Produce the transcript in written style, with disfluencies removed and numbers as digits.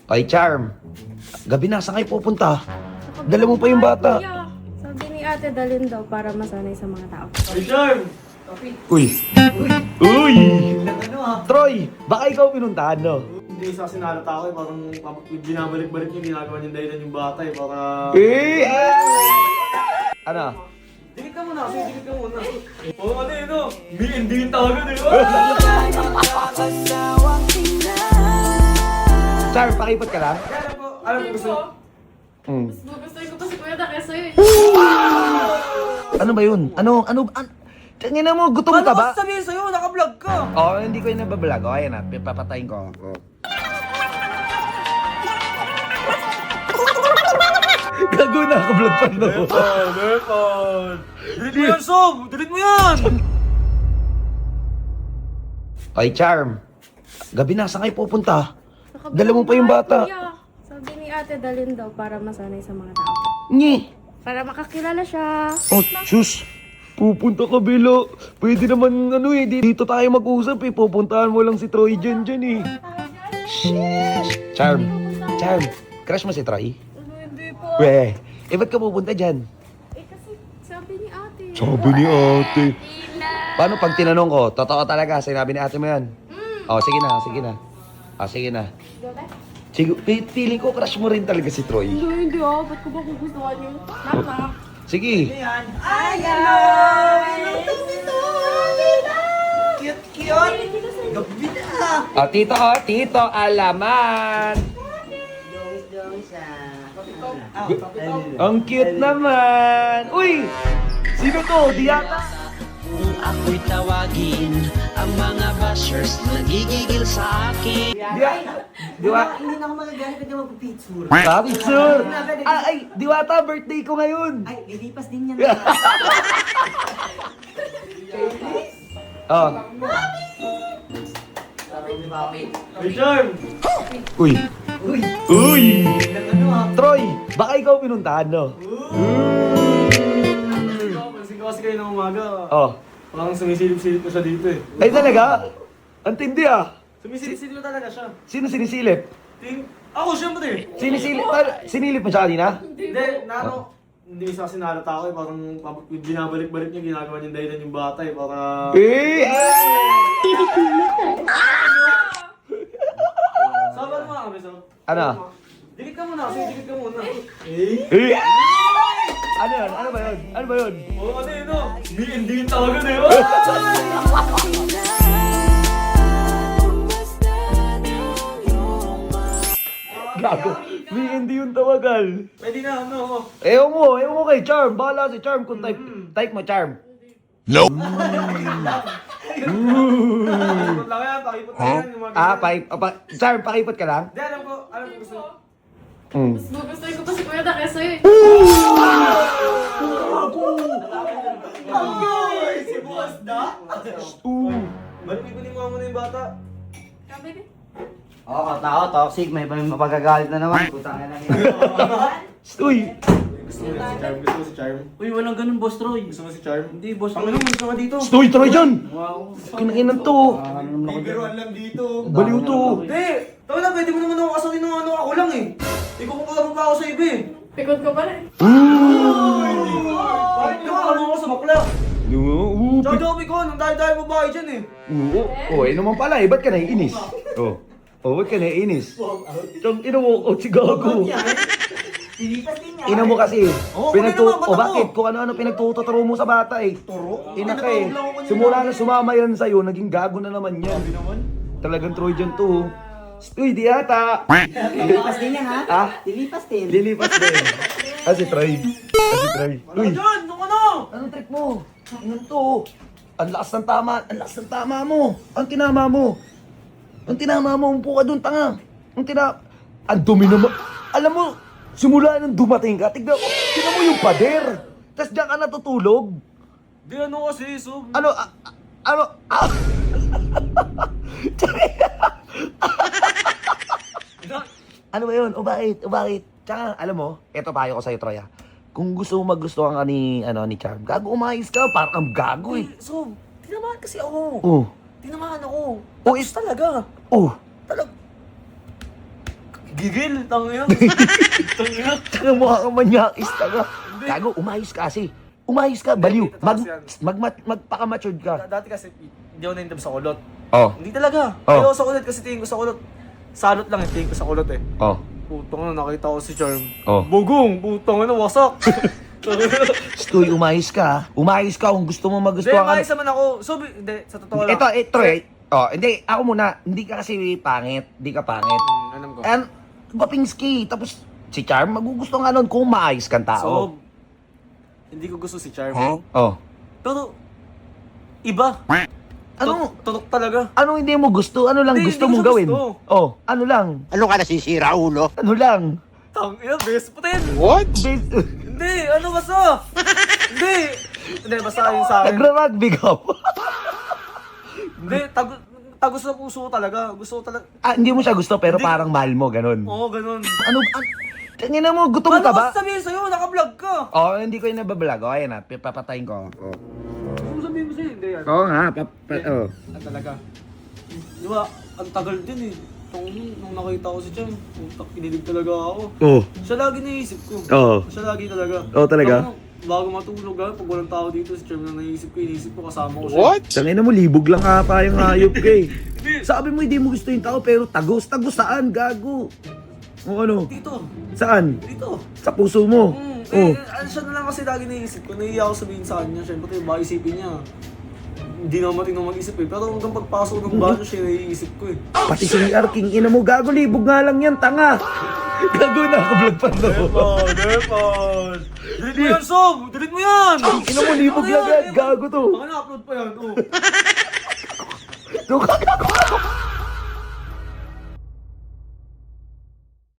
Ay, Charm. Gabi na, saan kayo pupunta? Dala mo pa yung bata. Kuya, sabi ni ate dalhin daw para masanay sa mga tao. Ay, Charm! Uy! Uy! Troy, baka ikaw pinuntahan, no? Hindi sa sinalata ako eh, parang binabalik-balik yung ginagawa niyang dahilan yung bata eh, para... Ano? Dikit ka muna kasi, dikit ka muna. Oo, ano yun, no? Me and D yung tawagan eh. Charm, pakipot ka lang? Kaya po, alam ko gusto. Gugustuhin ko pa si Kuya na kesa yun. Ano ba yun? Tangina mo, gutom ka ba? Ano sabihin sa'yo? Naka-vlog ka! Oo, hindi ko yung nabablog. O, ayan na, papatayin ko. Gago na ako vlog pa, no? Nepal! Delete mo yan, Sob! Delete mo yan! Ay, Charm. Gabi na, saan kayo pupunta? Dala mo pa yung bata. Kuya, sabi ni ate dalhin daw para masanay sa mga tao. Nye. Para makakilala siya. Oh, sus. Pupunta ka, Bilo. Pwede naman, dito tayo mag-usap eh. Pupuntahan mo lang si Troy dyan eh. Charm. Charm. Crush mo si Troy? Hindi po. Weh. Ba't ka pupunta dyan? Kasi sabi ni ate. Sabi ni ate. Paano pag tinanong ko, totoo talaga, sinabi ni ate mo yan? Oh, sige na, sige na. Sige na. Sige, feeling ko crush mo rin talaga si Troy. Hindi ba't ko ba kugustuhan yun? Knock. Sige. Tito, alaman. Ang cute naman. Uy! Sino to? Diata? Kung ako'y tawagin, ang mga bashers nagigigil sa akin. Hindi na ako magagalit pag mag-picture. Picture? Ay, Diwata, birthday ko ngayon. Ay, lilipas din yan. Oh. Ay, Charm! Uy. Uy! Troy, baka ikaw pinuntahan, no? Pansin ko kasi kayo ng umaga. Oh. Parang sumisilip-silip na siya dito eh. Ay, talaga? Ang tindi ah. Sumisilip-silip na talaga siya. Sino sinisilip? Ako, siyempre! Sinilip mo siya kanina? Hindi, hindi sa sinalata ako eh, parang binabalik-balik yung ginagawa niyang dahilan yung bata eh, para... Saba naman kami, Sob. Ano? Dikit ka muna kasi, dikit ka muna. Ano yun? Ano ba yun? Ano ba yun? Oo, ano yun, no? Me and D yung tawagan eh. Gago. Me hindi yung tawagal. Pwede na, ano? Ewan mo kay Charm. Bahala si Charm kung type mo, Charm. Pakipot lang yan, pakipot lang yan. yung mga ganyan. Charm, pakipot ka lang? Hindi, alam ko gusto. Gugustuhin ko pa si Kuya na kesa yun. Si Boss da? Balik-balik mo muna yung bata. Sabi ni. Oo, tao, toxic. May mapagagalit na naman. Putang ina yan. Uy! Gusto mo si Charm? Uy, walang ganun, Boss Troy. Gusto mo si Charm? Hindi, Boss Ang Troy. ano, gusto ka dito. Stoy, Troy dyan! Wow. Kinainan to. Bibiruan lang dito. Baliw to. Hindi! Tawa na, pwede mo naman ako kasakin ng ano ako lang eh. Ikukumpara mo pa ako sa iba eh. Pikot ko pa rin. Bakit nakaano ako sa bakla? Oo, Jojobi ko, nang dahil babae dyan eh. naman pala eh. Ba't ka naiinis? Ba't ka naiinis? Tang ina mo, si Gago. Lilipas din yan. Ina mo kasi. Oo, kunin naman, ba't ako? Bakit? Kung ano-ano pinagtuturo mo sa bata eh. Turo? Ina ka eh. Simula na sumama yan sa'yo, naging gago na naman yan. Talagang Troy dyan to. Uy, di ata. Lilipas din yan, ha? Ah? Lilipas din. Lilipas din. Si Troy. Ano dyan? Nung ano? Anong trip mo? Ingat to. Ang lakas ng tama mo. Ang tinama mo. Umpo ka dun, tanga. Ang dumi naman. Alam mo, simula nang dumating ka, tignan mo yung pader. Tapos diyan ka natutulog. Di ano kasi, so... Ano? Ano ba yun? O bakit? Tsaka, alam mo, eto payo ko sa'yo, Troy, ha? Kung gusto mo magustuhan ka ni Charm, gago, umayos ka, parang kang gago eh. So, tinamaan kasi ako. Oh. Tinamaan ako. Oh, Tapos talaga. Oh. Talag... Gigil, tangina. Tangina. Tanga mukha ka manyakis, tanga. Gago, umayos ka kasi. Umayos ka, baliw. Magpaka-matured ka. Dati kasi, hindi ako naintab sa kulot. Oh, Hindi talaga. Oh. Ayaw sa kulot kasi tingin ko sa kulot. Salot lang yung tingin ko sa kulot eh. oh. Putang na, nakita ko si Charm. Oh. Bugong, putang na, wasak. Stoy, umayos ka, ha? Umayos ka kung gusto mo Hindi, magustuhan ka. maayos naman ako. So, hindi, sa totoo lang. Ito, oh, hindi, ako muna. Hindi ka kasi pangit. Hindi ka pangit. Alam ko. And, Gopinski, tapos si Charm, magugusto nga nun kung maayos kang So, tao. hindi ko gusto si Charm. Oh. Pero, iba. Ano? Tutok talaga. Ano hindi mo gusto? Ano lang Hindi, gusto hindi mong ko gawin? gusto. Oh, ano lang? Ano ka nasisira, ulo? Ano lang? Tangina, best putin. What? Hindi, ano basta? Hindi, basta yun sa akin. Nagra-rugby ka. Hindi, tagos sa puso ko talaga. Gusto ko talaga. Hindi mo siya gusto pero Hindi. parang mahal mo, ganun. Oo, ganun. Tangina mo, gutom Ano ka ba? ba sabihin sa'yo? Naka-vlog ka. Oh, hindi ko yung nabablog. Oh, ayan na, papatayin ko. Oh. Ano sabihin mo sa'yo? Hindi yan. Oo nga, oh. Talaga. Di ba, ang tagal din eh. Nung nakita ko si Cham, kinilig talaga ako. Oh. Siya lagi naisip ko. Oo. Siya lagi talaga. Oo, talaga? Bago matulog pag walang tao dito, si Cham na naisip ko kasama ko siya. What? Tangina mo, libog lang ata yung hayop ka eh. Sabi mo hindi mo gusto yung tao pero tagos saan, gago? O ano? Dito. Saan? Dito. Sa puso mo? Oh. Siya na lang kasi lagi naisip ko. Nahiya ako sabihin sa kanya. Siyempre, baka isipin niya. Hindi naman matinong mag-isip eh. Pero hanggang pagpasok ng bago siya naiisip ko eh. Pati si Arking, ina mo, gago, libog nga lang yan, tanga. Gago na ako vlog pa no. Depon! Delete mo yan, Sob! Delete mo yan! Ina mo, libog lang yan, gago to. Baka na-upload pa yan, oh. Gago.